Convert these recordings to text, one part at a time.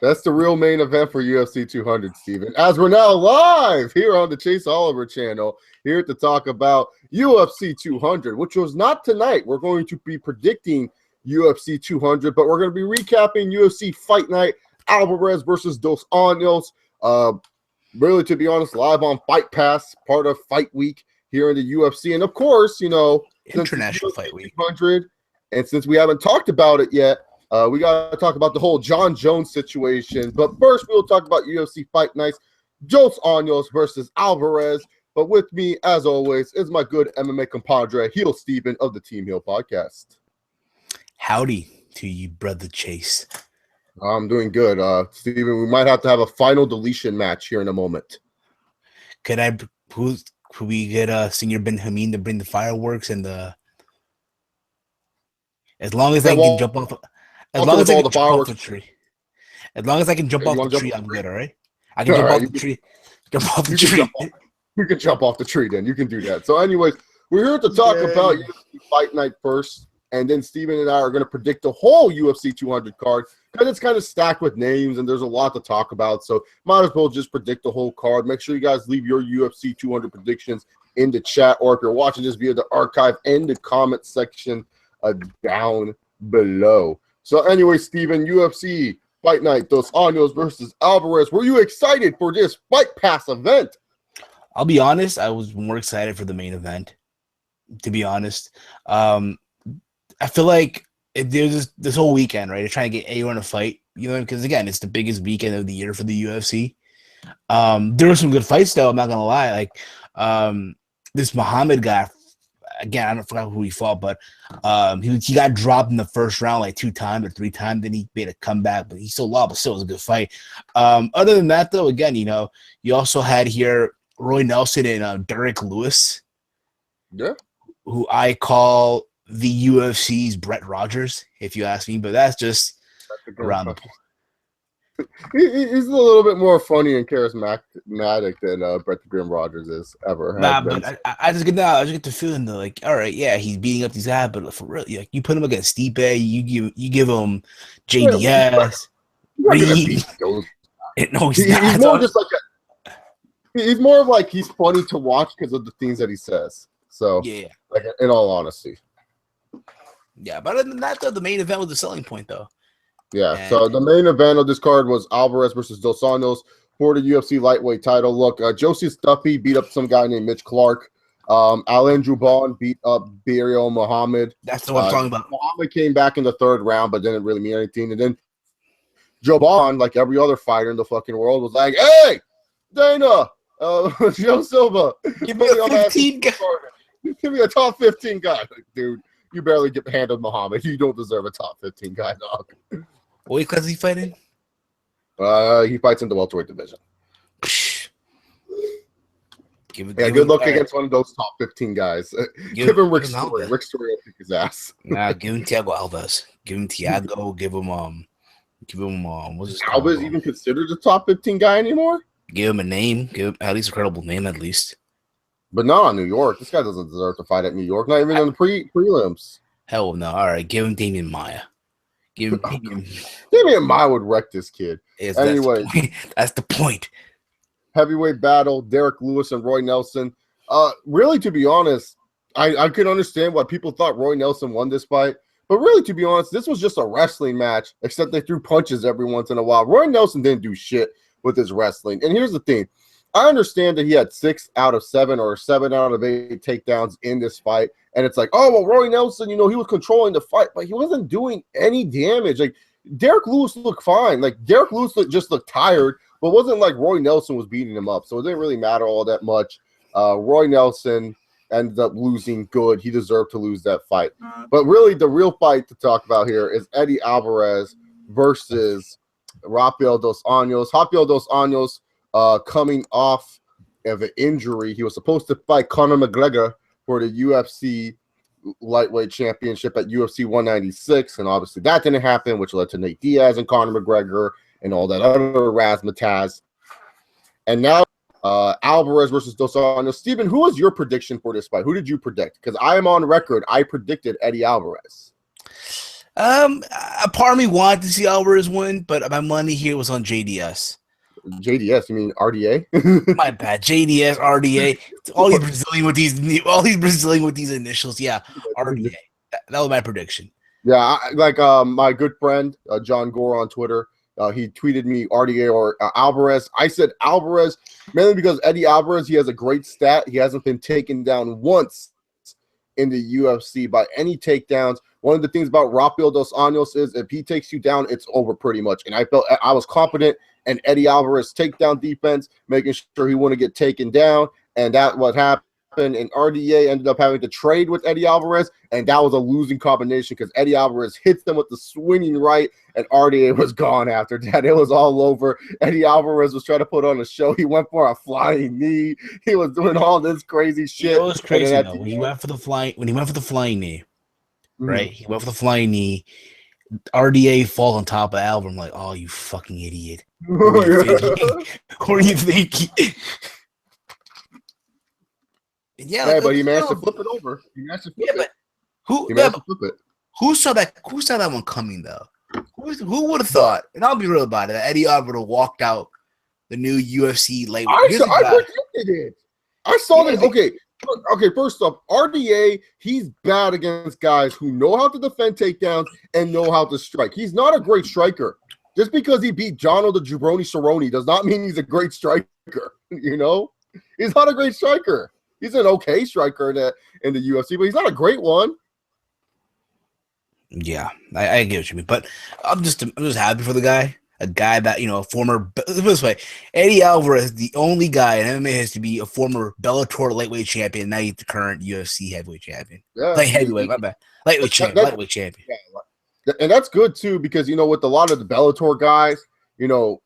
That's the real main event for UFC 200, Steven. As we're now live here on the Chase Oliver channel, here to talk about UFC 200, which was not tonight. We're going to be predicting UFC 200, but we're going to be recapping UFC Fight Night, Alvarez versus Dos Anjos. Really, to be honest, live on Fight Pass, part of Fight Week here in the UFC. And of course, you know, International Fight Week 200, and since we haven't talked about it yet, we got to talk about the whole Jon Jones situation. But first, we'll talk about UFC Fight Nights, Dos Anjos versus Alvarez. But with me, as always, is my good MMA compadre, Heel Steven of the Team Heel podcast. Howdy to you, brother Chase. I'm doing good. Steven, we might have to have a final deletion match here in a moment. Could we get Senior Ben Hameen to bring the fireworks and the... As long as I can jump off... As long as I can jump off the tree. As long as I can jump off the tree, I'm good, all right? I can jump off the tree. Jump off the tree. You can jump off the tree then. You can do that. So anyways, we're here to talk about UFC Fight Night first, and then Steven and I are going to predict the whole UFC 200 card because it's kind of stacked with names and there's a lot to talk about. So might as well just predict the whole card. Make sure you guys leave your UFC 200 predictions in the chat, or if you're watching this via the archive, in the comment section down below. So anyway, Steven, UFC Fight Night, Dos Anjos versus Alvarez. Were you excited for this Fight Pass event? I'll be honest, I was more excited for the main event, to be honest. I feel like there's this whole weekend, right? They're trying to get anyone to fight, you know, because again, it's the biggest weekend of the year for the UFC. There were some good fights, though, I'm not going to lie. Like this Muhammad guy, again, I don't forget who he fought, but he got dropped in the first round like 2 times or 3 times. Then he made a comeback, but he still lost, but still was a good fight. Other than that, though, again, you know, you also had here Roy Nelson and Derrick Lewis, who I call the UFC's Brett Rogers, if you ask me, but that's just around the point. He's a little bit more funny and charismatic than Brett the Grim Rogers is ever. Nah, but I just get the feeling that, like, all right, yeah, he's beating up these guys, but for real, like, you put him against Stipe, you give him JDS. No, he's not. He's more just like he's more of like he's funny to watch because of the things that he says. So yeah, like in all honesty. Yeah, but other than that, though, the main event was the selling point, though. Yeah, so the main event of this card was Alvarez versus Dos Anjos for the UFC lightweight title. Look, Josie Stuffy beat up some guy named Mitch Clark. Alain Jubon beat up Burial Muhammad. That's what I'm talking about. Muhammad came back in the 3rd round, but didn't really mean anything. And then Jubon, like every other fighter in the fucking world, was like, hey, Dana, Joe Silva, give me a 15 guy. Give me a top 15 guy. Like, dude, you barely get handled Muhammad. You don't deserve a top 15 guy, dog. What weight class is he fighting? He fights in the welterweight division. Good luck against one of those top 15 guys. Give him Rick Story. Rick Story will kick his ass. Nah, give him Thiago Alves. Give him Thiago. Give him what's his name? Alves even considered a top 15 guy anymore? Give him a name. Give him at least a credible name, at least. But not on New York. This guy doesn't deserve to fight at New York. Not even in the prelims. Hell no. All right, give him Damian Maia. Give him Damian Maia would wreck this kid. Anyway, that's the point. Heavyweight battle, Derrick Lewis and Roy Nelson. Really, to be honest, I could understand why people thought Roy Nelson won this fight. But really, to be honest, this was just a wrestling match, except they threw punches every once in a while. Roy Nelson didn't do shit with his wrestling. And here's the thing. I understand that he had 6 out of 7 or 7 out of 8 takedowns in this fight. And it's like, oh, well, Roy Nelson, you know, he was controlling the fight, but he wasn't doing any damage. Like, Derrick Lewis looked fine. Like, Derrick Lewis just looked tired, but it wasn't like Roy Nelson was beating him up. So it didn't really matter all that much. Roy Nelson ended up losing good. He deserved to lose that fight. But really, the real fight to talk about here is Eddie Alvarez versus Rafael Dos Anjos. Rafael Dos Anjos coming off of an injury. He was supposed to fight Conor McGregor for the UFC lightweight championship at UFC 196, and obviously that didn't happen, which led to Nate Diaz and Conor McGregor and all that other razzmatazz. And now Alvarez versus Dos Anjos. Steven, who was your prediction for this fight? Who did you predict? Because I am on record. I predicted Eddie Alvarez. A part of me wanted to see Alvarez win, but my money here was on JDS. JDS, you mean RDA? My bad. JDS, RDA, all these Brazilian with these initials. Yeah, RDA. That was my prediction. Yeah, my good friend John Gore on Twitter, he tweeted me RDA or Alvarez. I said Alvarez mainly because Eddie Alvarez, he has a great stat. He hasn't been taken down once in the UFC by any takedowns. One of the things about Rafael Dos Anjos is if he takes you down, it's over pretty much. And I felt I was confident in Eddie Alvarez takedown defense, making sure he wouldn't get taken down, and that's what happened. And RDA ended up having to trade with Eddie Alvarez, and that was a losing combination because Eddie Alvarez hits them with the swinging right, and RDA was gone after that. It was all over. Eddie Alvarez was trying to put on a show. He went for a flying knee. He was doing all this crazy shit. It was crazy though. When he went for the flying knee, right? He went for the flying knee. RDA falls on top of Alvarez. I'm like, oh, you fucking idiot. What are you thinking? Yeah, but he managed to flip it over. He managed to flip it. Who saw that? Who saw that one coming though? Who would have thought? And I'll be real about it. That Eddie Alvarez walked out the new UFC lightweight. I predicted it. I saw that. Okay. First off, RDA, he's bad against guys who know how to defend takedowns and know how to strike. He's not a great striker. Just because he beat Jono the Jabroni Cerrone does not mean he's a great striker. You know, he's not a great striker. He's an okay striker in the UFC, but he's not a great one. Yeah, I get what you mean, but I'm just happy for the guy. A guy that, a former, this way, Eddie Alvarez, the only guy in MMA has to be a former Bellator lightweight champion. Now he's the current UFC heavyweight champion. Yeah, heavyweight, my bad. Lightweight champion. Yeah, and that's good too, because with a lot of the Bellator guys, you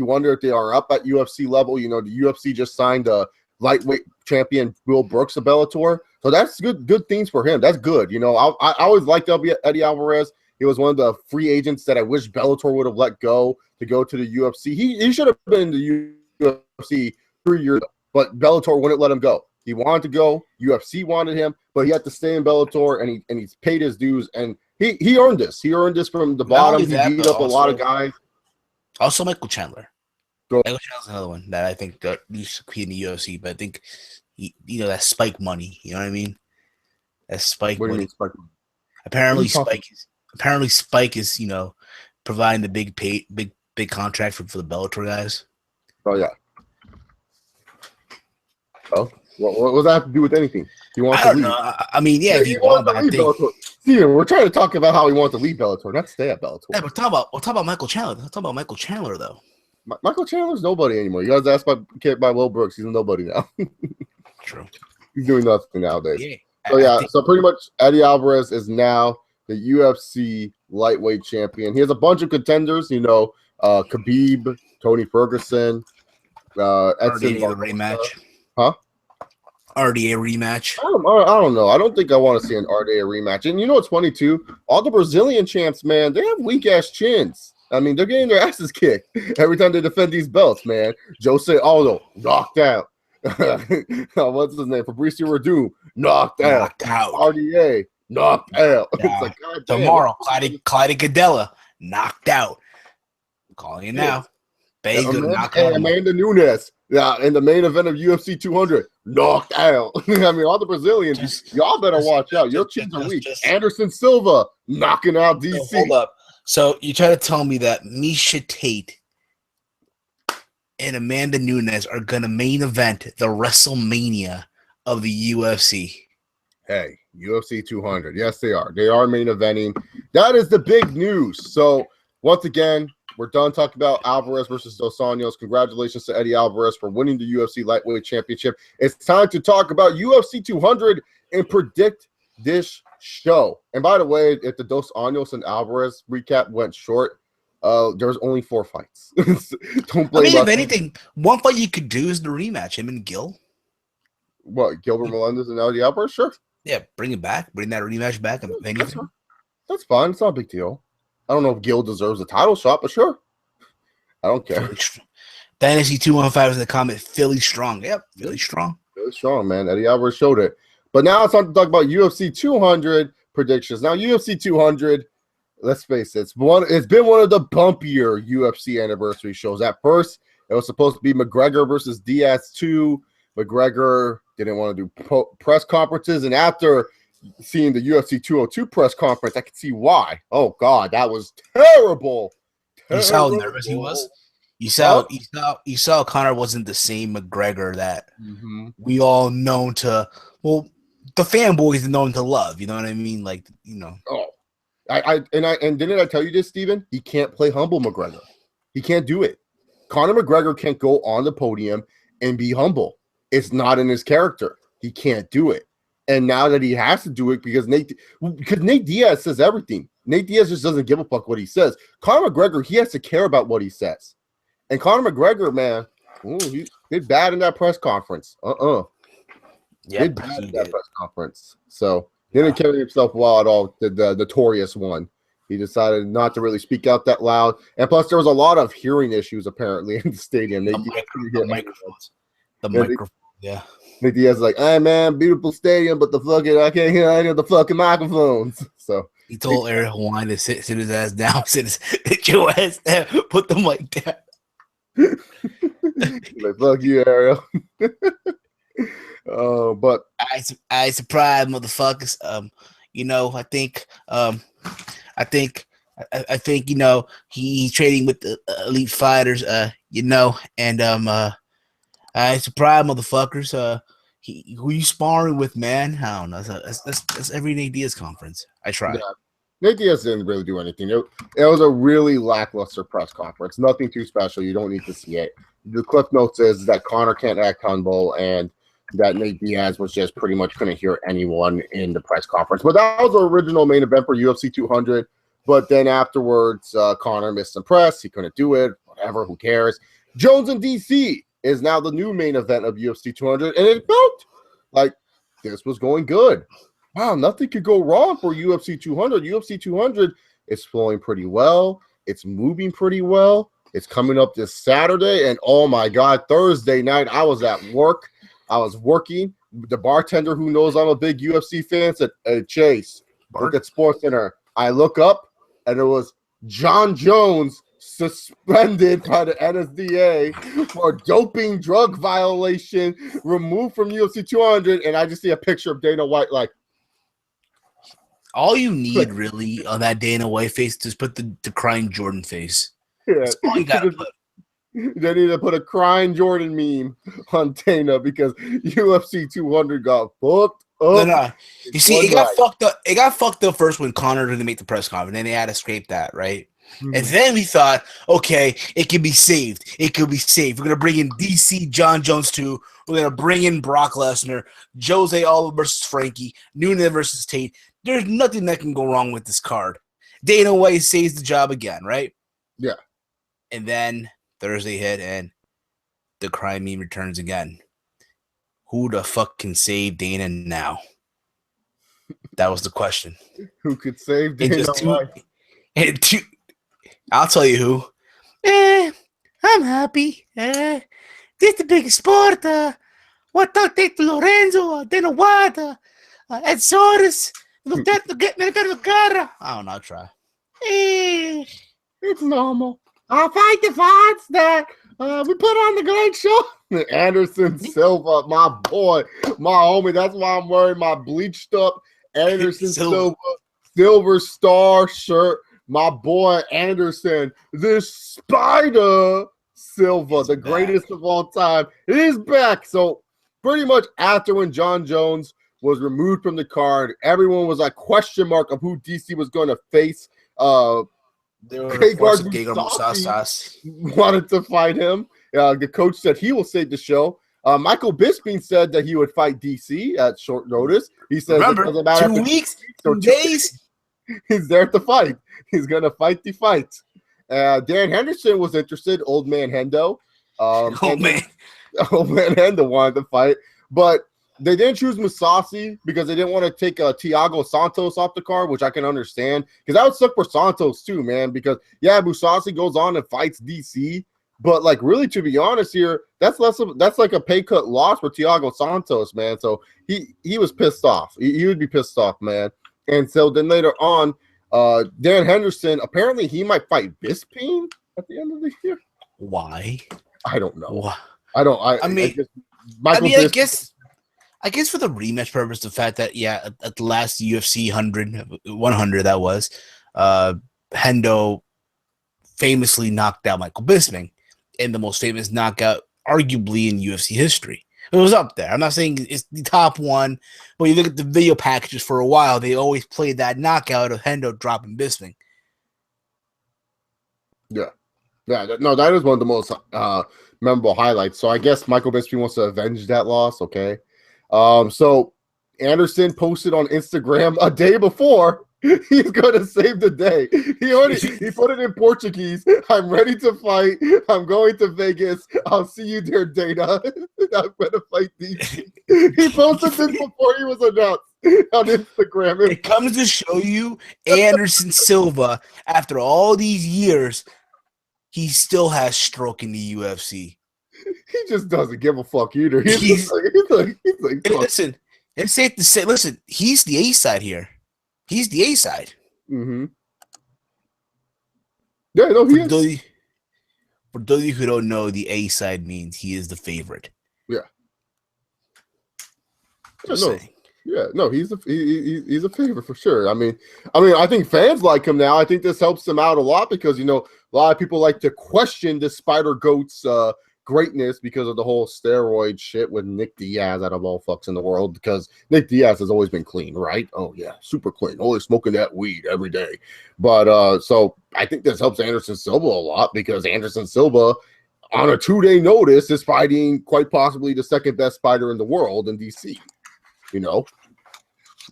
wonder if they are up at UFC level. The UFC just signed a lightweight champion Will Brooks of Bellator, so that's good things for him. That's good. I always liked Eddie Alvarez. He was one of the free agents that I wish Bellator would have let go to go to the UFC. He should have been in the UFC 3 years ago, but Bellator wouldn't let him go. He wanted to go. UFC wanted him, but he had to stay in Bellator, and he's paid his dues, and he earned this. He earned this from the bottom. He beat up a lot of guys. Also, Michael Chandler. Michael Chandler's another one that I think that used to compete in the UFC, but I think that Spike money. You know what I mean? That Spike money. What do you mean Spike money? Apparently, Spike is providing the big contract for the Bellator guys. Oh yeah. Oh, what does that have to do with anything? He wants to leave. Know. I mean, yeah, if he wants to leave Bellator. Steven, we're trying to talk about how he wants to leave Bellator, not stay at Bellator. Yeah, but we'll talk about Michael Chandler. Let's talk about Michael Chandler though. Michael Chandler's nobody anymore. You guys asked by Will Brooks. He's a nobody now. True. He's doing nothing nowadays. So pretty much Eddie Alvarez is now the UFC lightweight champion. He has a bunch of contenders, Khabib, Tony Ferguson, Edson. Rematch. Huh? RDA rematch. I don't know. I don't think I want to see an RDA rematch. And what's funny too? All the Brazilian champs, man, they have weak ass chins. I mean, they're getting their asses kicked every time they defend these belts, man. Jose Aldo, knocked out. What's his name? Fabricio Verdum, knocked out. RDA, knocked out. It's like, God damn. Tomorrow, Clyde Cadella, knocked out. I'm calling it now. Amanda Nunes, in the main event of UFC 200, knocked out. I mean, all the Brazilians, y'all better watch out. Your chins are weak. Anderson Silva, knocking out DC. Hold up. So you try to tell me that Miesha Tate and Amanda Nunes are going to main event the WrestleMania of the UFC? Hey, UFC 200. Yes, they are. They are main eventing. That is the big news. So once again, we're done talking about Alvarez versus Dos Anjos. Congratulations to Eddie Alvarez for winning the UFC Lightweight Championship. It's time to talk about UFC 200 and predict this show. And by the way, if the Dos Anjos and Alvarez recap went short, there's only 4 fights. Don't blame us. If anything, one fight you could do is the rematch, him and Gil. What, Gilbert Melendez and Eddie Alvarez? Sure. Yeah, bring it back. Bring that rematch back. That's fine. It's not a big deal. I don't know if Gil deserves a title shot, but sure. I don't care. Fantasy 215 is in the comment. Philly strong. Yep, Philly strong. Philly strong, man. Eddie Alvarez showed it. But now it's time to talk about UFC 200 predictions. Now, UFC 200, let's face it, it's been one of the bumpier UFC anniversary shows. At first, it was supposed to be McGregor versus Diaz 2. McGregor didn't want to do press conferences, and after seeing the UFC 202 press conference, I could see why. Oh God, that was terrible. You saw how nervous he was. You saw Conor wasn't the same McGregor that we all known to. Well, the fanboys are known to love. You know what I mean? Like, you know. Oh, and didn't I tell you this, Steven? He can't play humble McGregor. He can't do it. Conor McGregor can't go on the podium and be humble. It's not in his character. He can't do it. And now that he has to do it because Nate Diaz says everything. Nate Diaz just doesn't give a fuck what he says. Conor McGregor, he has to care about what he says. And Conor McGregor, man, he did bad in that press conference. Yeah, did bad in that press conference. So didn't carry himself well at all. The notorious one. He decided not to really speak out that loud. And plus, there was a lot of hearing issues apparently in the stadium. The microphone. Yeah. Nate Diaz is like, hey man, beautiful stadium, but I can't hear any of the fucking microphones. So he told Ariel Hawaiian to sit his ass down, sit your ass down, put the mic down. Like, fuck you, Ariel. But I surprised motherfuckers. I think you know he's trading with the elite fighters. And I surprised motherfuckers. Who you sparring with, man? I don't know. That's every Nate Diaz conference. I tried. Yeah. Nate Diaz didn't really do anything. It was a really lackluster press conference. Nothing too special. You don't need to see it. The cliff notes is that Conor can't act humble and that Nate Diaz was just pretty much couldn't hear anyone in the press conference. But that was the original main event for UFC 200. But then afterwards, Conor missed some press. He couldn't do it. Whatever. Who cares? Jones in DC is now the new main event of UFC 200. And it felt like this was going good. Wow, nothing could go wrong for UFC 200. UFC 200 is flowing pretty well. It's moving pretty well. It's coming up this Saturday. And oh my God, Thursday night, I was at work. I was working. The bartender who knows I'm a big UFC fan said, hey, Chase, look at SportsCenter. I look up, and it was Jon Jones suspended by the NSDA for doping drug violation, removed from UFC 200. And I just see a picture of Dana White like, all you need really on that Dana White face is put the crying Jordan face. Yeah. That's all you gotta put. They need to put a crying Jordan meme on Dana because UFC 200 got fucked up. No. You see, it got fucked up. It got fucked up first when Conor didn't make the press conference, and then they had to scrape that, right? Mm-hmm. And then we thought, okay, it can be saved. It could be saved. We're gonna bring in DC Jon Jones too. We're gonna bring in Brock Lesnar, Jose Aldo versus Frankie, Nunes versus Tate. There's nothing that can go wrong with this card. Dana White saves the job again, right? Yeah. And then Thursday hit, and the crime meme returns again. Who the fuck can save Dana now? That was the question. Who could save Dana White? I'll tell you who. I'm happy. This is the biggest sport. What don't take to Lorenzo? Dana White? Ed Soares? I don't know. I'll try. It's normal. I'll fight the fights that we put on the great show. Anderson Silva, my boy, my homie. That's why I'm wearing my bleached up Anderson Silva Silver Star shirt. My boy Anderson, the Spider Silva, the greatest of all time, is back. So pretty much after when Jon Jones was removed from the card, everyone was like question mark of who DC was going to face. Gegard Mousasi wanted to fight him. The coach said he will save the show. Michael Bisping said that he would fight DC at short notice. He says, remember, it doesn't matter 2 weeks, 2 days. He's there to fight. He's going to fight the fight. Dan Henderson was interested. Old man Hendo. Old man Hendo wanted to fight. But they didn't choose Mousasi because they didn't want to take Thiago Santos off the card, which I can understand. Because that would suck for Santos too, man. Because, yeah, Mousasi goes on and fights DC. But, like, really, to be honest here, that's like a pay cut loss for Thiago Santos, man. So he was pissed off. He would be pissed off, man. And so then later on, Dan Henderson, apparently he might fight Bisping at the end of the year. Why? I don't know. Why? I mean, I guess for the rematch purpose, the fact that at the last UFC 100 that was, Hendo famously knocked out Michael Bisping in the most famous knockout, arguably in UFC history. It was up there. I'm not saying it's the top one, but you look at the video packages for a while, they always played that knockout of Hendo dropping Bisping. Yeah. No, that is one of the most memorable highlights. So I guess Michael Bisping wants to avenge that loss. Okay. So Anderson posted on Instagram a day before he's going to save the day. He put it in Portuguese. I'm ready to fight. I'm going to Vegas. I'll see you there, Dana. I'm going to fight DC. He posted this before he was announced on Instagram. It comes to show you Anderson Silva, after all these years, he still has stroke in the UFC. He just doesn't give a fuck either. He's like listen, it's safe to say, listen, he's the A side here. He's the A side. Mm-hmm. Yeah, no, he is. For those of you who don't know, the A side means he is the favorite. Yeah. No, he's a favorite for sure. I mean, I think fans like him now. I think this helps him out a lot because a lot of people like to question the Spider Goat's greatness because of the whole steroid shit with Nick Diaz out of all fucks in the world, because Nick Diaz has always been clean, right? Oh yeah, super clean, always smoking that weed every day. But so I think this helps Anderson Silva a lot because Anderson Silva on a 2-day notice is fighting quite possibly the second best fighter in the world in DC.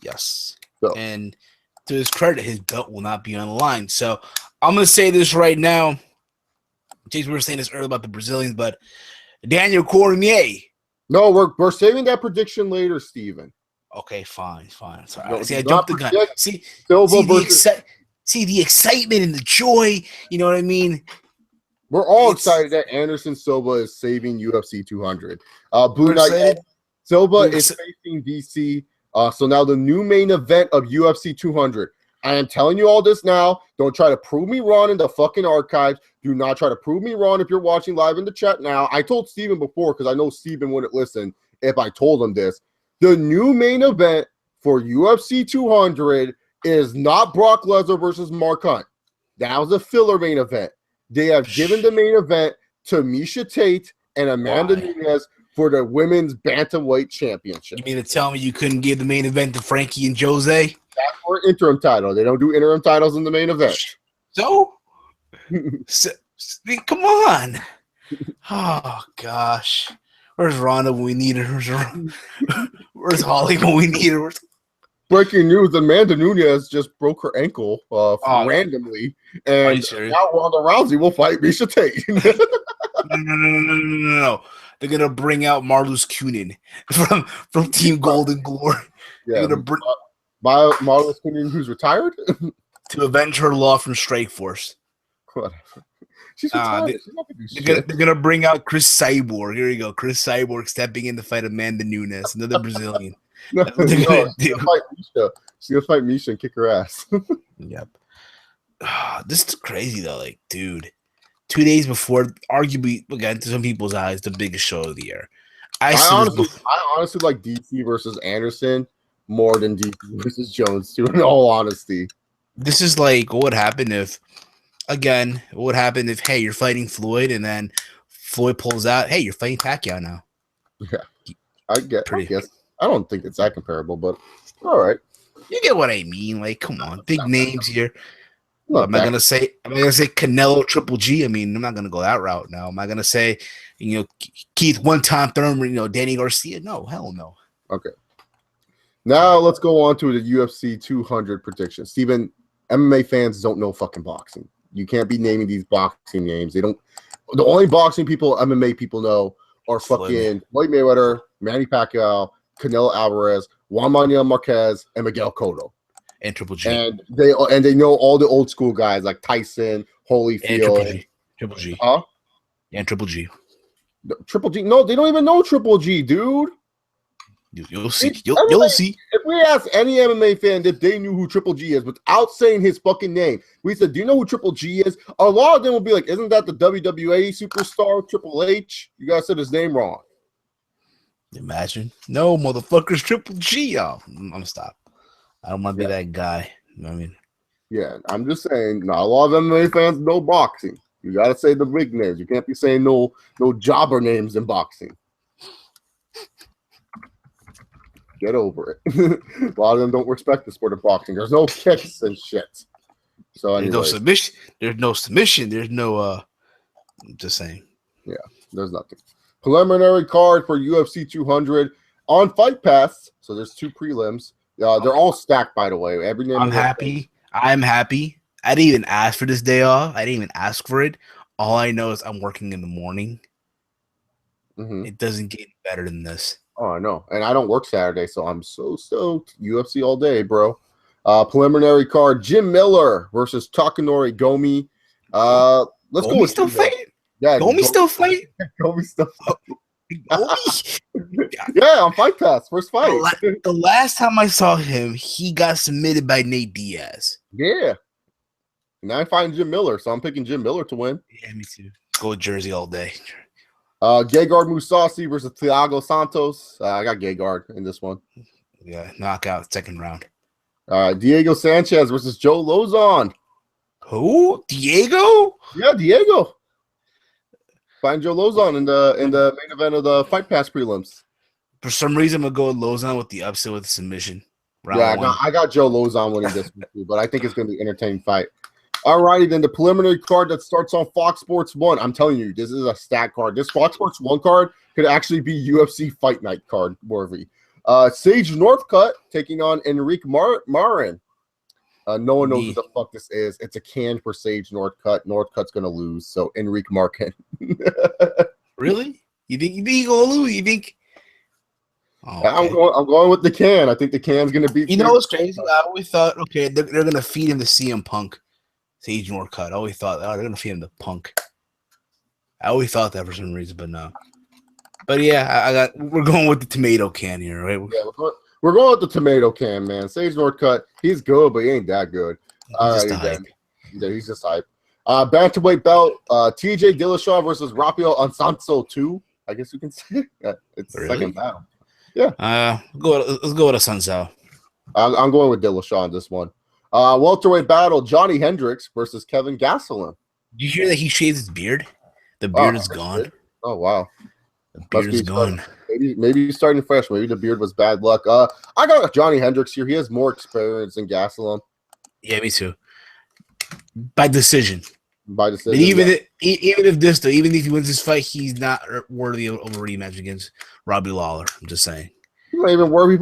Yes. So. And to his credit, his belt will not be on the line. So I'm gonna say this right now. James, we were saying this earlier about the Brazilians, but Daniel Cormier. No, we're saving that prediction later, Steven. Okay, fine. Sorry. No, I jumped the gun. See the excitement and the joy. You know what I mean? We're all excited that Anderson Silva is saving UFC 200. Blue Knight Silva is facing DC. So now the new main event of UFC 200. I am telling you all this now. Don't try to prove me wrong in the fucking archives. Do not try to prove me wrong if you're watching live in the chat now. I told Steven before because I know Steven wouldn't listen if I told him this. The new main event for UFC 200 is not Brock Lesnar versus Mark Hunt. That was a filler main event. They have given the main event to Miesha Tate and Amanda Nunes for the women's bantamweight championship. You mean to tell me you couldn't give the main event to Frankie and Jose? That's for interim title. They don't do interim titles in the main event. So come on. Oh, gosh. Where's Ronda when we need her? Where's Holly when we need her? Breaking news, Amanda Nunes just broke her ankle randomly. And now Ronda Rousey will fight Miesha Tate. No. They're going to bring out Marlus Kunin from Team Golden Glory. Yeah. Marlus Kunin, who's retired? To avenge her loss from Strikeforce. Whatever. She's retired. They're going to bring out Chris Cyborg. Here we go. Chris Cyborg stepping in to fight Amanda Nunes, another Brazilian. She's going to fight Miesha and kick her ass. Yep. This is crazy, though. Like, dude. 2 days before, arguably, again, to some people's eyes, the biggest show of the year. I honestly like DC versus Anderson more than DC versus Jones, too, in all honesty. This is like what would happen if, hey, you're fighting Floyd, and then Floyd pulls out, hey, you're fighting Pacquiao now. Yeah, I guess. I don't think it's that comparable, but all right. You get what I mean. Like, come on, big names here. Am I gonna say Canelo Triple G? I mean, I'm not gonna go that route now. Am I gonna say, Keith one-time Thurman, Danny Garcia? No, hell no. Okay. Now let's go on to the UFC 200 prediction. Steven, MMA fans don't know fucking boxing. You can't be naming these boxing names. They don't. The only boxing people MMA people know are fucking Floyd Mayweather, Manny Pacquiao, Canelo Alvarez, Juan Manuel Marquez, and Miguel Cotto. And Triple G. And they know all the old school guys like Tyson, Holyfield. And Triple G. Huh? And Triple G. Triple G. No, they don't even know Triple G, dude. You'll see. Everybody, You'll see. if we ask any MMA fan if they knew who Triple G is without saying his fucking name, we said, "Do you know who Triple G is?" A lot of them will be like, "Isn't that the WWA superstar Triple H?" You guys said his name wrong. Imagine. No, motherfuckers, Triple G. Oh, I'm gonna stop. I don't want to be that guy. You know what I mean? Yeah, I'm just saying, not a lot of MMA fans know boxing. You got to say the big names. You can't be saying no jobber names in boxing. Get over it. A lot of them don't respect the sport of boxing. There's no kicks and shit. So anyway, there's no submission. There's no submission. There's no. I'm just saying. Yeah, there's nothing. Preliminary card for UFC 200 on Fight Pass. So there's 2 prelims. They're all stacked, by the way. Every name. I'm happy. I'm happy. I didn't even ask for this day off. I didn't even ask for it. All I know is I'm working in the morning. Mm-hmm. It doesn't get better than this. Oh, I know. And I don't work Saturday, so I'm so stoked. UFC all day, bro. Preliminary card, Jim Miller versus Takanori Gomi. Let's go with still fighting? Yeah, Gomi still fighting? Gomi still fighting. Gomi? Yeah, on Fight Pass. First fight. The last time I saw him, he got submitted by Nate Diaz. Yeah. Now I'm fighting Jim Miller, so I'm picking Jim Miller to win. Yeah, me too. Go with Jersey all day. Gegard Mousasi versus Thiago Santos. I got Gegard in this one. Yeah, knockout, second round. Diego Sanchez versus Joe Lozon. Who? Diego? Yeah, Diego. Find Joe Lozon in the main event of the Fight Pass prelims. For some reason, I'm going to go Lozon with the upset with the submission. I got Joe Lozon winning this one too, but I think it's going to be an entertaining fight. All righty, then the preliminary card that starts on Fox Sports 1. I'm telling you, this is a stat card. This Fox Sports 1 card could actually be UFC Fight Night card worthy. Sage Northcutt taking on Enrique Marin. No one knows what the fuck this is. It's a can for Sage Northcutt. Northcutt's going to lose, so Enrique Marin. Really? You think he's going to lose? You think? Oh, okay. I'm going with the can. I think the can's going to beat. You know what's crazy? I always thought, okay, they're going to feed him the CM Punk. Sage Northcutt. I always thought, they're going to feed him the Punk. I always thought that for some reason, but no. But yeah, we're going with the tomato can here, right? Yeah, we're going with the tomato can, man. Sage Northcutt, he's good, but he ain't that good. He's just hype. Yeah, he's just hype. Bantamweight belt, TJ Dillashaw versus Rafael Ansanso 2. I guess you can say it's the second battle. Yeah. Let's go with Ansanso. I'm going with Dillashaw on this one. Welterweight battle, Johnny Hendricks versus Kevin Gastelum. Did you hear that he shaved his beard? The beard is gone. Oh, wow. The beard is gone. Maybe he's starting fresh. Maybe the beard was bad luck. I got Johnny Hendricks here. He has more experience than Gastelum. Yeah, me too. By decision. But even if he wins this fight, he's not worthy of a rematch against Robbie Lawler. I'm just saying. He's not even worthy.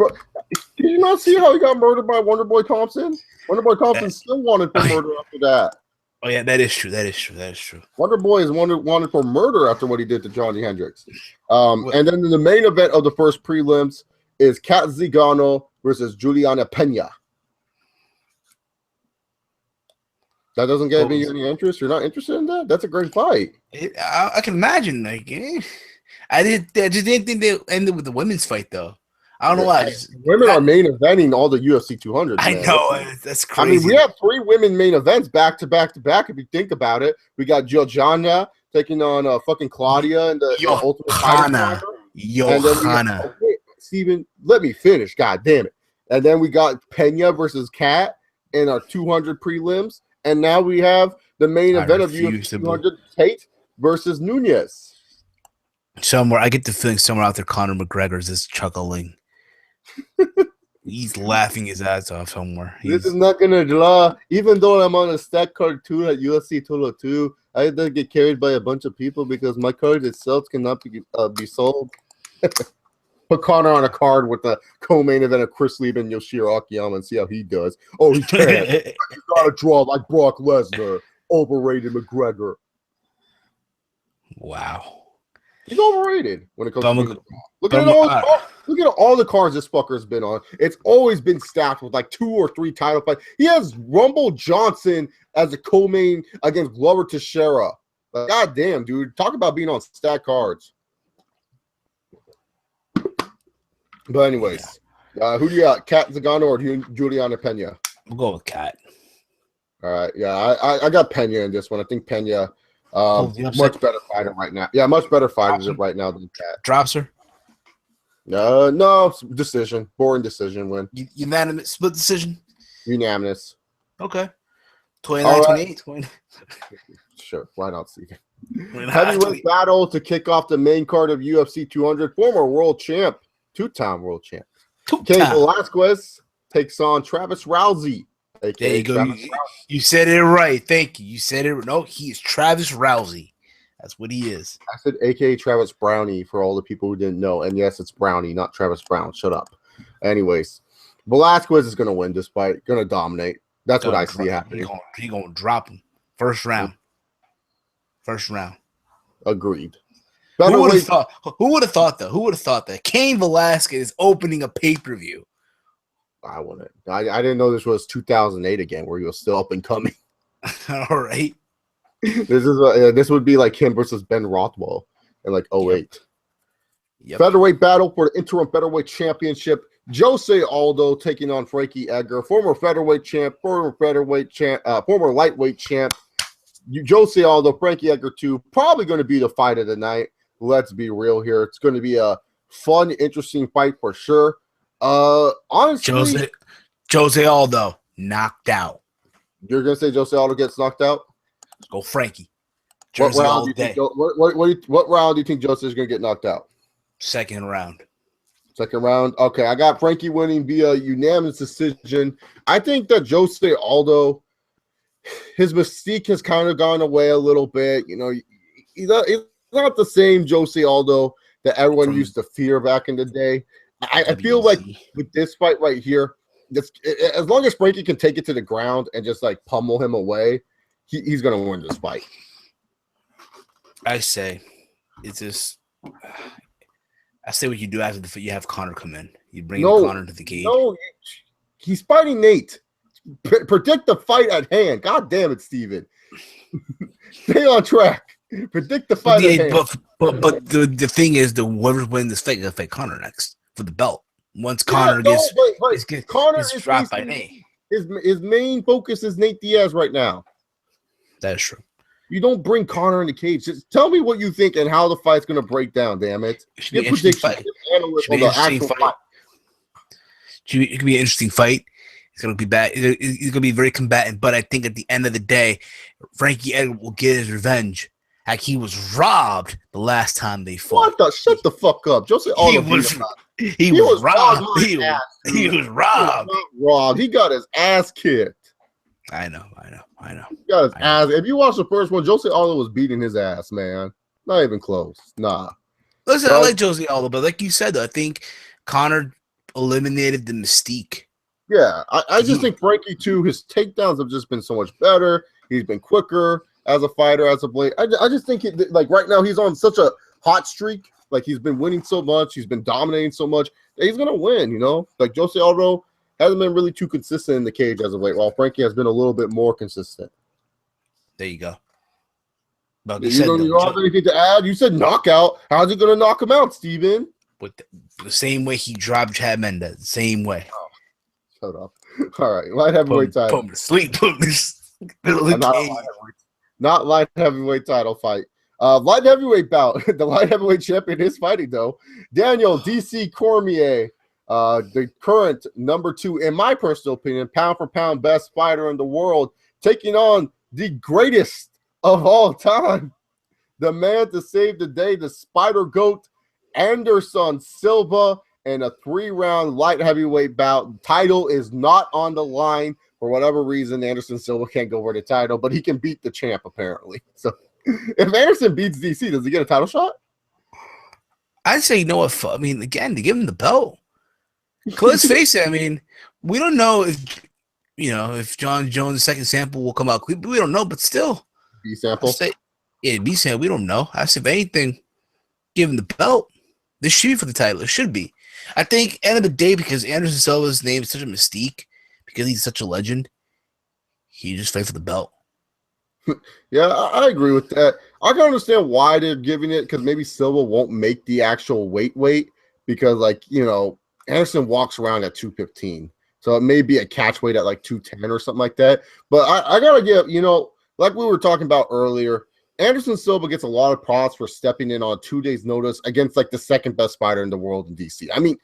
Did you not see how he got murdered by Wonderboy Thompson? Wonderboy Thompson still wanted for murder after that. Oh yeah, that is true. Wonderboy is wanted for murder after what he did to Johnny Hendricks. And then in the main event of the first prelims is Kat Zingano versus Juliana Pena. That doesn't give me any interest. You're not interested in that? That's a great fight. I can imagine. I just didn't think they ended with the women's fight though. I don't know why. Women are main eventing all the UFC 200. I know. That's crazy. I mean, we have 3 women main events back to back to back. If you think about it, we got Georgiana taking on fucking Claudia and the Ultimate Fighter. Johanna. Steven, let me finish. God damn it. And then we got Pena versus Kat in our 200 prelims. And now we have the main event of UFC 200, Tate versus Nunez. Somewhere, I get the feeling somewhere out there, Conor McGregor is just chuckling. He's laughing his ass off somewhere. This is not gonna draw. Even though I'm on a stack card 2 at UFC 202, I had to get carried by a bunch of people because my card itself cannot be sold. Put Conor on a card with the co-main event of Chris Lee and Yoshiro Akiyama and see how he does. Oh, he can't. You gotta draw like Brock Lesnar. Overrated McGregor. Wow. He's overrated when it comes to look at all the cards this fucker's been on. It's always been stacked with like 2 or 3 title fights. He has Rumble Johnson as a co-main against Glover Teixeira. Like, God damn, dude. Talk about being on stacked cards. But anyways, who do you got? Kat Zagano or Juliana Pena? We'll go with Kat. All right, yeah, I got Pena in this one. I think Pena, much better fighter right now. Yeah, much better fighter right now than Kat. Drops her. No, decision, boring decision win. Unanimous split decision. Unanimous. Okay. 29-28. Sure, why not, Steven? Heavyweight battle to kick off the main card of UFC 200. Former world champ, two-time world champ. Cain Velasquez takes on Travis Rousey. There you go. You said it right. Thank you. You said it. No, he is Travis Rousey. That's what he is. I said AKA Travis Brownie for all the people who didn't know. And yes, it's Brownie, not Travis Brown. Shut up. Anyways, Velasquez is going to win this fight. Going to dominate. That's what I see happening. He's going to drop him. First round. Agreed. Who would have thought, though? Who would have thought that Cain Velasquez is opening a pay-per-view? I wouldn't. I didn't know this was 2008 again, where he was still up and coming. All right. This would be like him versus Ben Rothwell in like 08. Yep. Featherweight battle for the interim featherweight championship. Jose Aldo taking on Frankie Edgar, former featherweight champ, former lightweight champ. Jose Aldo, Frankie Edgar too. Probably going to be the fight of the night. Let's be real here. It's going to be a fun, interesting fight for sure. Honestly, Jose Aldo knocked out. You're going to say Jose Aldo gets knocked out? Let's go Frankie. What round do you think Jose is going to get knocked out? Second round. Okay, I got Frankie winning via unanimous decision. I think that Jose Aldo, his mystique has kind of gone away a little bit. You know, he's not the same Jose Aldo that everyone used to fear back in the day. I feel like with this fight right here, as long as Frankie can take it to the ground and just like pummel him away, he's going to win this fight. I say what you do after the fight. You have Conor come in. You bring Conor to the cage. No, he's fighting Nate. Predict the fight at hand. God damn it, Steven. Stay on track. Predict the fight at hand. But the thing is, whoever's winning this fight, they'll fight Conor next for the belt. Once Conor gets dropped by Nate. His main focus is Nate Diaz right now. That is true. You don't bring Conor in the cage. Just tell me what you think and how the fight's going to break down, damn it. It should be an interesting fight. It's going to be bad. It's going to be very combatant, but I think at the end of the day, Frankie Edgar will get his revenge. Like he was robbed the last time they fought. Shut the fuck up. Jose Aldo he was robbed. He was robbed. Robbed. He got his ass kicked. I know. He got his ass. If you watch the first one, Jose Aldo was beating his ass, man. Not even close. Nah. Listen, I like Jose Aldo, but like you said, though, I think Conor eliminated the mystique. Yeah, I just think Frankie, too, his takedowns have just been so much better. He's been quicker as a fighter, as of late. I just think, like, right now he's on such a hot streak. Like, he's been winning so much. He's been dominating so much. He's going to win, you know? Like, Jose Aldo hasn't been really too consistent in the cage as of late, while Frankie has been a little bit more consistent. There you go. You don't have anything to add? You said knockout. How's he going to knock him out, Steven? With the same way he dropped Chad Mendez. The same way. Oh, shut up. All right. Light heavyweight title. Put him to sleep. Not light heavyweight title fight. Light heavyweight bout. The light heavyweight champion is fighting, though. Daniel DC Cormier, the current number 2, in my personal opinion, pound for pound best fighter in the world, taking on the greatest of all time, the man to save the day, the Spider Goat, Anderson Silva, in a 3-round light heavyweight bout. Title is not on the line. For whatever reason, Anderson Silva can't go over the title, but he can beat the champ, apparently. So if Anderson beats DC, does he get a title shot? I'd say, you know what? I mean, again, to give him the belt. Let's face it. I mean, we don't know if Jon Jones' second sample will come out. We don't know, but still. B sample? B sample. We don't know. I say, if anything, give him the belt. This should be for the title. It should be. I think, end of the day, because Anderson Silva's name is such a mystique, because he's such a legend, he just fight for the belt. Yeah, I agree with that. I can understand why they're giving it, because maybe Silva won't make the actual weight, because, like, you know, Anderson walks around at 215. So it may be a catch weight at like 210 or something like that. But I got to give, like we were talking about earlier, Anderson Silva gets a lot of props for stepping in on 2 days' notice against like the second best fighter in the world in DC. I mean,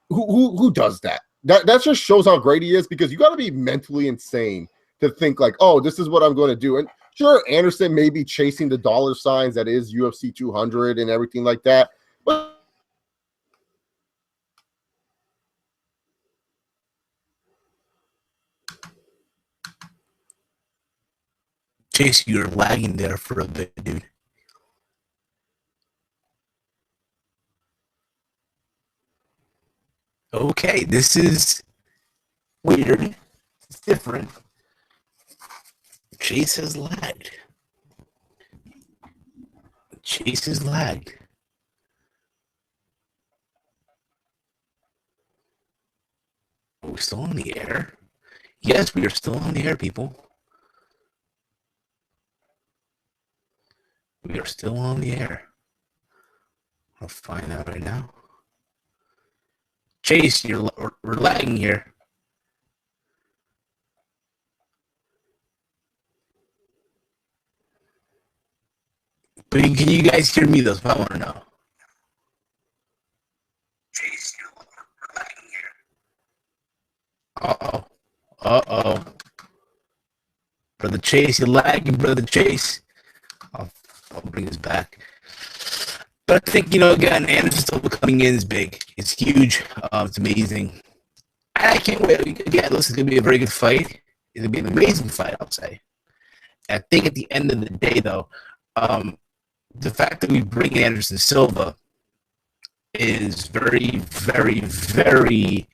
who does that? That just shows how great he is, because you got to be mentally insane to think like, oh, this is what I'm going to do. And sure, Anderson may be chasing the dollar signs that is UFC 200 and everything like that. But Chase, you're lagging there for a bit, dude. Okay, this is weird. It's different. Chase has lagged. Chase has lagged. Are we still on the air? Yes, we are still on the air, people. We are still on the air. I'll find out right now. Chase, we're lagging here. But can you guys hear me, though? I want to know. Chase, we're lagging here. Uh-oh. Uh-oh. Brother Chase, you're lagging, Brother Chase. I'll bring this back. But I think, again, Anderson Silva coming in is big. It's huge. It's amazing. I can't wait. Again, this is going to be a very good fight. It's going to be an amazing fight, I'll say. I think at the end of the day, though, the fact that we bring Anderson Silva is very, very, very,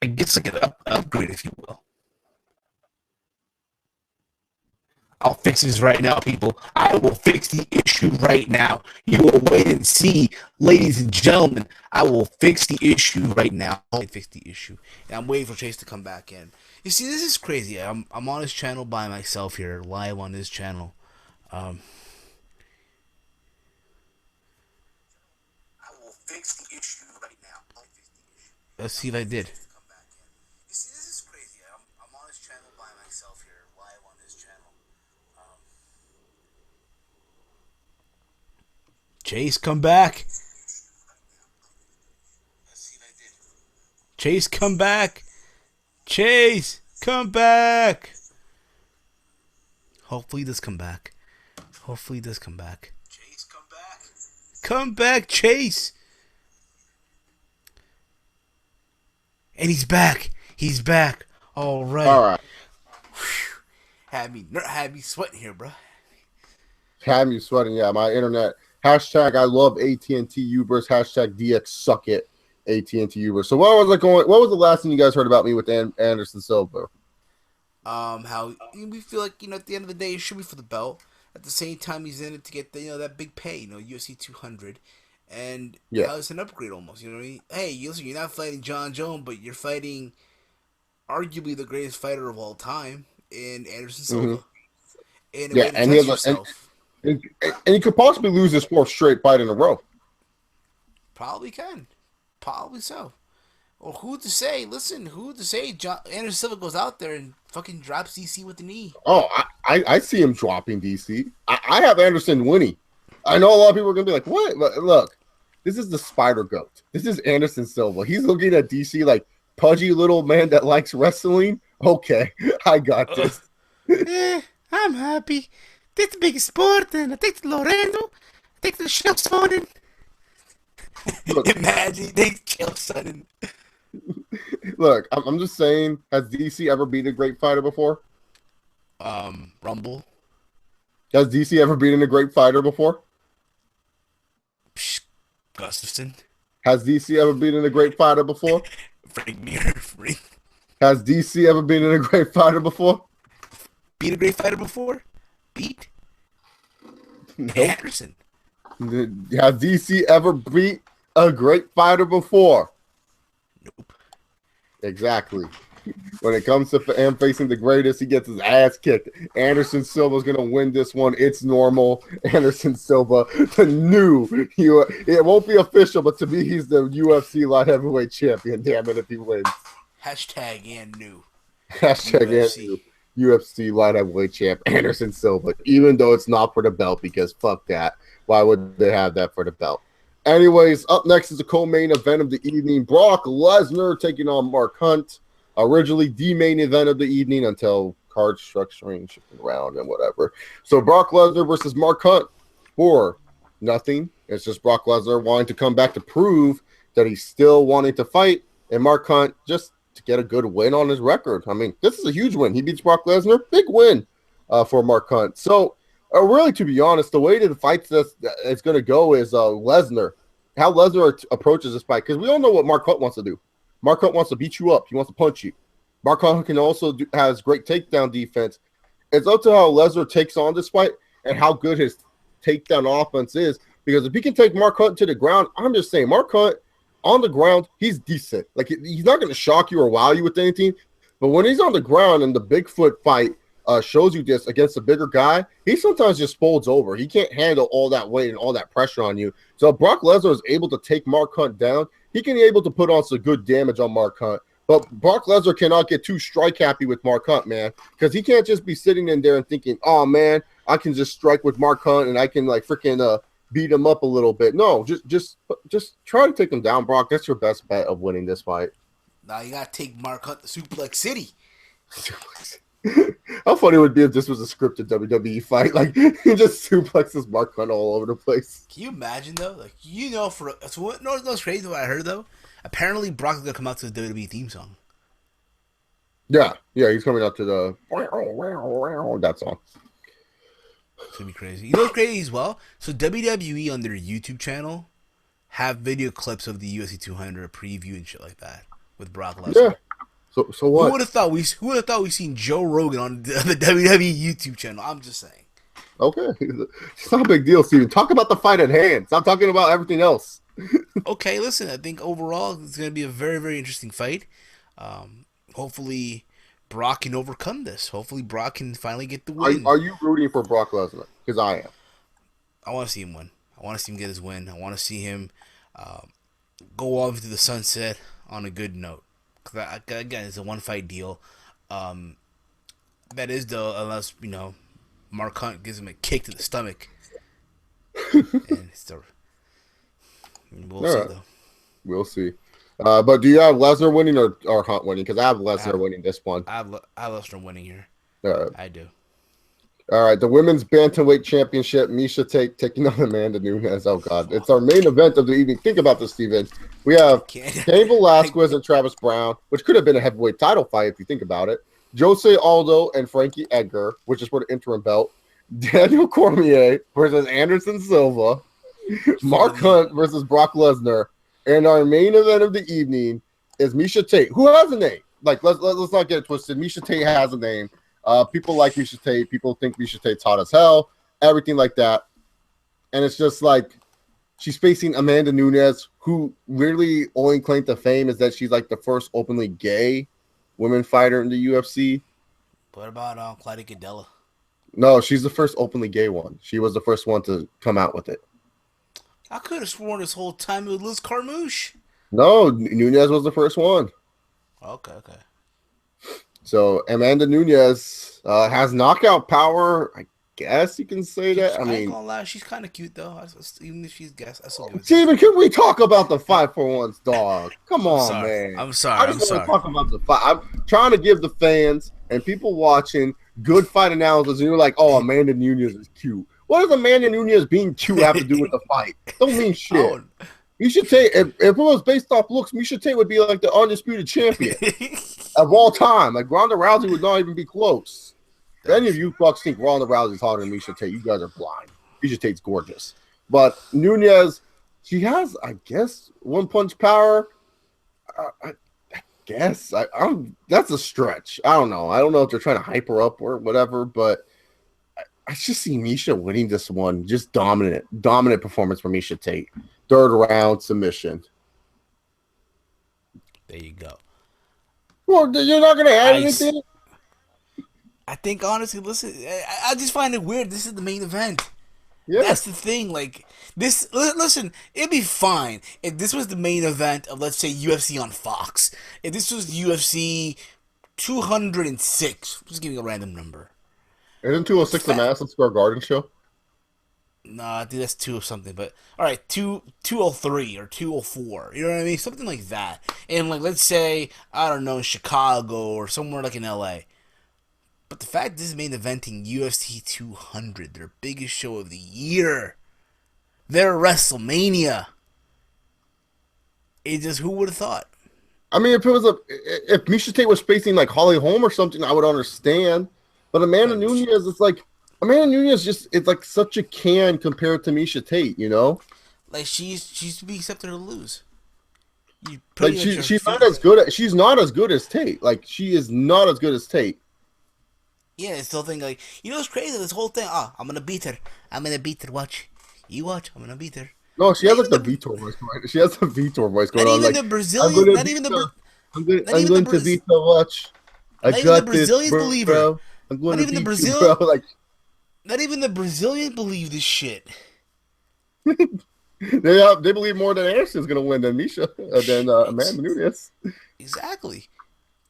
I guess, like an upgrade, if you will. I'll fix this right now, people. I will fix the issue right now. You will wait and see, ladies and gentlemen. I will fix the issue right now. I'll fix the issue. And I'm waiting for Chase to come back in. You see, this is crazy. I'm on his channel by myself here, live on his channel. I will fix the issue right now. Let's see if I did. You see, this is crazy. I'm on his channel by myself here, live on his channel. Chase, come back. Chase, come back. Chase, come back. Hopefully this come back. Hopefully this come back. Chase, come back. Come back, Chase. And he's back. He's back. All right. all right. Had me sweating here, bro. Have you sweating? Yeah, my internet. Hashtag I love AT&T Ubers. Hashtag DX suck it. AT&T Ubers. So what was the last thing you guys heard about me with Anderson Silva? How we feel like, at the end of the day, it should be for the belt. At the same time, he's in it to get the, that big pay, UFC 200, and it's an upgrade almost. You know what I mean? Hey, listen, you're not fighting Jon Jones, but you're fighting arguably the greatest fighter of all time in Anderson Silva. Mm-hmm. And he has and he could possibly lose his fourth straight fight in a row. Probably can. Probably so. Or who to say? Listen, who to say? Anderson Silva goes out there and fucking drops DC with the knee. Oh, I see him dropping DC. I have Anderson winning. I know a lot of people are gonna be like, "What?" But look, this is the Spider Goat. This is Anderson Silva. He's looking at DC like pudgy little man that likes wrestling. Okay, I got this. I'm happy. Take the big sport and I take the Loreno. I take the Shell Sonnen. Imagine they kill Sonnen. Look, I'm just saying, has DC ever beaten a great fighter before? Rumble. Has DC ever beaten a great fighter before? Gustafson. Has DC ever beaten a great fighter before? Frank Mir. Has DC ever beaten a great fighter before? Beat a great fighter before? Beat? Nope. Anderson. Has DC ever beat a great fighter before? Nope. Exactly. When it comes to him facing the greatest, he gets his ass kicked. Anderson Silva's going to win this one. It's normal. Anderson Silva, the new, it won't be official, but to me, he's the UFC light heavyweight champion. Damn it if he wins. Hashtag and new. Hashtag UFC. and new UFC light heavyweight champ, Anderson Silva, even though it's not for the belt, because fuck that. Why would they have that for the belt? Anyways, up next is the co-main event of the evening. Brock Lesnar taking on Mark Hunt. Originally the main event of the evening until card structuring, shifting around and whatever. So Brock Lesnar versus Mark Hunt for nothing. It's just Brock Lesnar wanting to come back to prove that he's still wanting to fight, and Mark Hunt just to get a good win on his record. I mean, this is a huge win. He beats Brock Lesnar. Big win for Mark Hunt. So really, to be honest, the way that the fight is going to go is Lesnar. How Lesnar approaches this fight, because we all know what Mark Hunt wants to do. Mark Hunt wants to beat you up. He wants to punch you. Mark Hunt can also has great takedown defense. It's up to how Lesnar takes on this fight and how good his takedown offense is. Because if he can take Mark Hunt to the ground, I'm just saying, Mark Hunt on the ground, he's decent. Like, he's not going to shock you or wow you with anything. But when he's on the ground and the Bigfoot fight shows you this against a bigger guy, he sometimes just folds over. He can't handle all that weight and all that pressure on you. So if Brock Lesnar is able to take Mark Hunt down, he can be able to put on some good damage on Mark Hunt. But Brock Lesnar cannot get too strike happy with Mark Hunt, man, because he can't just be sitting in there and thinking, oh, man, I can just strike with Mark Hunt and I can, like, freaking beat him up a little bit. No, just try to take him down, Brock. That's your best bet of winning this fight. Now you got to take Mark Hunt to Suplex City. How funny it would be if this was a scripted WWE fight. Like, he just suplexes Mark Hunt all over the place. Can you imagine, though? Like, so what? No, it's crazy what I heard, though. Apparently, Brock's going to come out to the WWE theme song. Yeah, he's coming out to the that song. It's going to be crazy. You know what's crazy as well? So WWE on their YouTube channel have video clips of the UFC 200 preview and shit like that with Brock Lesnar. Yeah. So what? Who would have thought we seen Joe Rogan on the WWE YouTube channel? I'm just saying. Okay, it's not a big deal, Steven. Talk about the fight at hand. Stop talking about everything else. Okay, listen. I think overall it's going to be a very, very interesting fight. Hopefully, Brock can overcome this. Hopefully, Brock can finally get the win. Are you rooting for Brock Lesnar? Because I am. I want to see him win. I want to see him get his win. I want to see him go off into the sunset on a good note. Because again, it's a one-fight deal. That is, though, unless, Mark Hunt gives him a kick to the stomach. And we'll see, though. We'll see. But do you have Lesnar winning or Hunt winning? Because I have Lesnar winning this one. I have Lesnar winning here. I do. All right, the Women's Bantamweight Championship, Miesha Tate taking on Amanda Nunes. Oh, God. It's our main event of the evening. Think about this, Steven. We have Cain Velasquez and Travis Brown, which could have been a heavyweight title fight if you think about it. Jose Aldo and Frankie Edgar, which is for the interim belt. Daniel Cormier versus Anderson Silva. Mark Hunt versus Brock Lesnar. And our main event of the evening is Miesha Tate, who has a name. Like, let's not get it twisted. Miesha Tate has a name. People like Miesha Tate. People think Miesha Tate's hot as hell. Everything like that. And it's just like she's facing Amanda Nunes, who really only claim to fame is that she's like the first openly gay women fighter in the UFC. What about Claudia Gadelha? No, she's the first openly gay one. She was the first one to come out with it. I could have sworn this whole time it was Liz Carmouche. No, Nunes was the first one. Okay. So Amanda Nunes has knockout power. I guess you can say that. I mean, ain't gonna lie, she's kind of cute though. Even if she's guessed, I still give it. Steven, can we talk about the 5 for 1's dog? Come on, man. I'm sorry. I just want to talk about the fight. I'm trying to give the fans and people watching good fight analysis. And you're like, oh, Amanda Nunes is cute. What does Amanda Nunes being cute have to do with the fight? Don't mean shit. Miesha Tate, if it was based off looks, Miesha Tate would be like the undisputed champion of all time. Like Ronda Rousey would not even be close. If any of you fucks think Ronda Rousey's hotter than Miesha Tate, you guys are blind. Miesha Tate's gorgeous. But Nunes, she has, I guess, one punch power. I guess. That's a stretch. I don't know. I don't know if they're trying to hype her up or whatever, but I just see Miesha winning this one. Just dominant performance from Miesha Tate. 3rd round submission. There you go. Well, you're not gonna add I, anything. I think honestly, listen, I just find it weird. This is the main event. Yeah, That's the thing. Like this, listen, it'd be fine if this was the main event of, let's say, UFC on Fox. If this was UFC 206, just giving a random number. isn't But the 206 the fact, Madison Square Garden show? nah, I think that's two or something. But all right, 203 or 204. You know what I mean? Something like that. And like, let's say, I don't know, Chicago or somewhere like in LA. But the fact this is main eventing UFC 200, their biggest show of the year, their WrestleMania. It just, who would have thought? I mean, if Misha Tate was facing like Holly Holm or something, I would understand. But Amanda Nunes, it's like Amanda Nunes it's like such a can compared to Misha Tate, you know? Like she's to be accepted to lose. You Like she's not as good as Tate. Like she is not as good as Tate. Yeah, I still think like, you know, it's crazy, this whole thing. Oh, I'm gonna beat her. Watch. You watch. I'm gonna beat her. No, she has like the Vitor voice going. She has the Vitor voice going on. Not even Like the Brazilian. I'm going to beat the watch. I Not even got the this, Brazilians believe her. bro. I'm going Not to even the beat you, Brazilian. bro. Like Not even the Brazilians believe this shit. they believe more that Anderson's gonna win than Misha than Amanda Nunes. Exactly.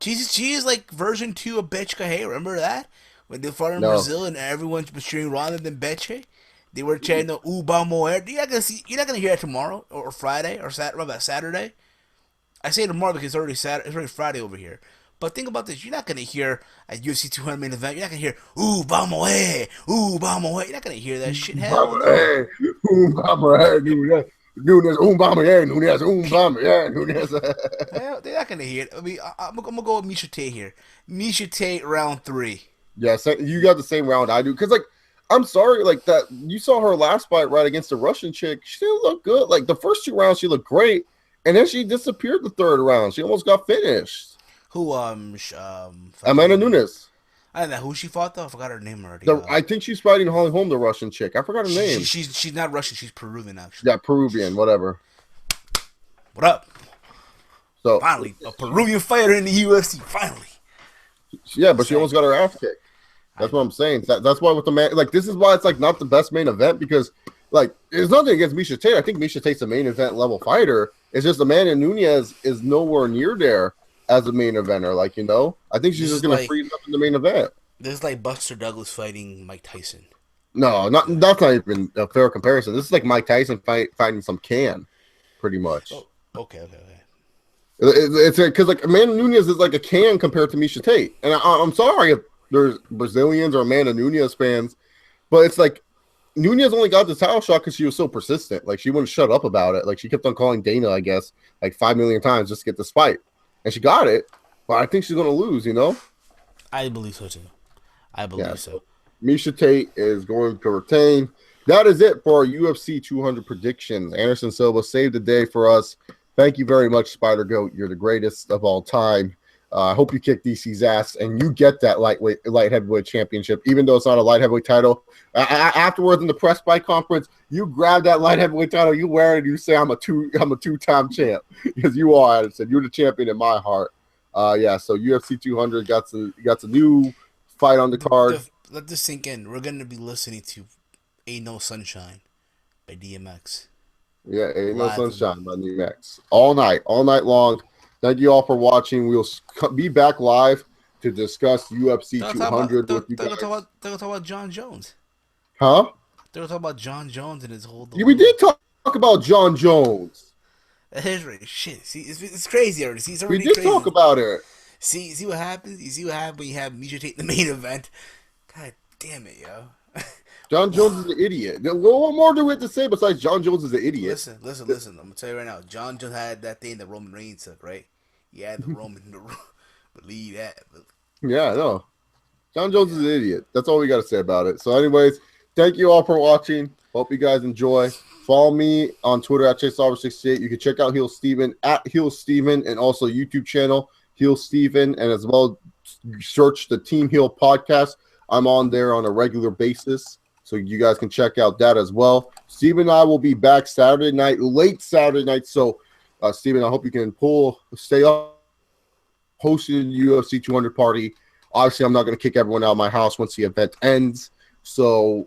She is like version 2 of Betchka. Hey, remember that? When they fought in No. Brazil and everyone was cheering Ronda than Betche? They were chanting the Uba Moer. You're not gonna hear that tomorrow or Friday or Saturday. I say tomorrow because it's already Friday over here. But think about this: you're not gonna hear a UFC 200 main event. You're not gonna hear Uba Moer, Uba Moer. You're not gonna hear that shit. Hell no. Hey, Nunes, Nunes. Hell, they're not gonna hear it. I mean, I'm gonna go with Misha Tate here. Misha Tate round 3. Yeah, you got the same round I do. Because, like, I'm sorry, like, that you saw her last fight right against the Russian chick. She didn't look good. Like, the first 2 rounds, she looked great. And then she disappeared the 3rd round. She almost got finished. Who, Amanda Nunes. I don't know who she fought though. I forgot her name already. I think she's fighting Holly Holm, the Russian chick. I forgot her name. She's not Russian. She's Peruvian actually. Yeah, Peruvian, whatever. What up? So finally, a Peruvian fighter in the UFC. Finally. Yeah, but she almost got her ass kicked. That's what I'm saying. That's why with the man, like, this is why it's like not the best main event because, like, there's nothing against Misha Tate. I think Misha Tate's a main event level fighter. It's just Amanda Nunes is nowhere near there as a main eventer. Like, you know, I think she's just gonna freeze up in the main event. This is like Buster Douglas fighting Mike Tyson. No, that's not even a fair comparison. This is like Mike Tyson fighting some can, pretty much. Oh, okay. It's because like Amanda Nunes is like a can compared to Misha Tate, and I'm sorry if there's Brazilians or Amanda Nunes fans, but it's like Nunes only got the title shot because she was so persistent. Like she wouldn't shut up about it. Like she kept on calling Dana, I guess, like 5 million times just to get this fight, and she got it. But I think she's gonna lose. You know. I believe so too. I believe so. Misha Tate is going to retain. That is it for our UFC 200 predictions. Anderson Silva saved the day for us. Thank you very much, Spider Goat. You're the greatest of all time. I hope you kick DC's ass and you get that light heavyweight championship, even though it's not a light heavyweight title. Afterwards in the press fight conference, you grab that light heavyweight title, you wear it, and you say, "I'm a two-time champ," because you are. I said you're the champion in my heart. So UFC 200 got a new fight on the card. Let this sink in. We're gonna be listening to "Ain't No Sunshine" by DMX. Yeah, Ain't No Sunshine by DMX. All night long. Thank you all for watching. We'll be back live to discuss UFC 200 with you guys. They're gonna talk about Jon Jones. Huh? They're gonna talk about Jon Jones and his whole. Yeah, we did talk about Jon Jones. That's right. Shit. See, it's crazy already. See, it's already we did crazy. Talk about it. See what happens. You see what happens when you have Misha Tate in the main event. God damn it, yo. Jon Jones is an idiot. What more do we have to say besides Jon Jones is an idiot? Listen. I'm gonna tell you right now. Jon Jones had that thing that Roman Reigns took, right? He had the Roman believe that. Yeah, no. Jon Jones is an idiot. That's all we got to say about it. So, anyways, thank you all for watching. Hope you guys enjoy. Follow me on Twitter at ChaseAlvarez68. You can check out Heel Steven at Heel Steven and also YouTube channel Heel Steven, and as well search the Team Heel podcast. I'm on there on a regular basis, so you guys can check out that as well. Steven and I will be back Saturday night, late Saturday night. So, Steven, I hope you can stay up hosting the UFC 200 party. Obviously, I'm not going to kick everyone out of my house once the event ends. So,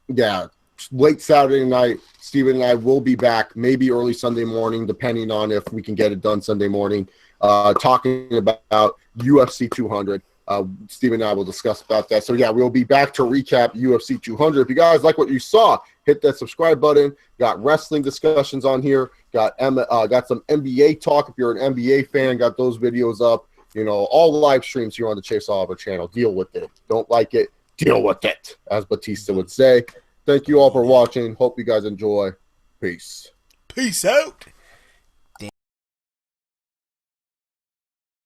yeah, late Saturday night, Steven and I will be back, maybe early Sunday morning, depending on if we can get it done Sunday morning, talking about UFC 200. Steven and I will discuss about that. So, yeah, we'll be back to recap UFC 200. If you guys like what you saw, hit that subscribe button. Got wrestling discussions on here. Got some NBA talk. If you're an NBA fan, got those videos up. You know, all the live streams here on the Chase Oliver channel. Deal with it. Don't like it, deal with it, as Batista would say. Thank you all for watching. Hope you guys enjoy. Peace. Peace out.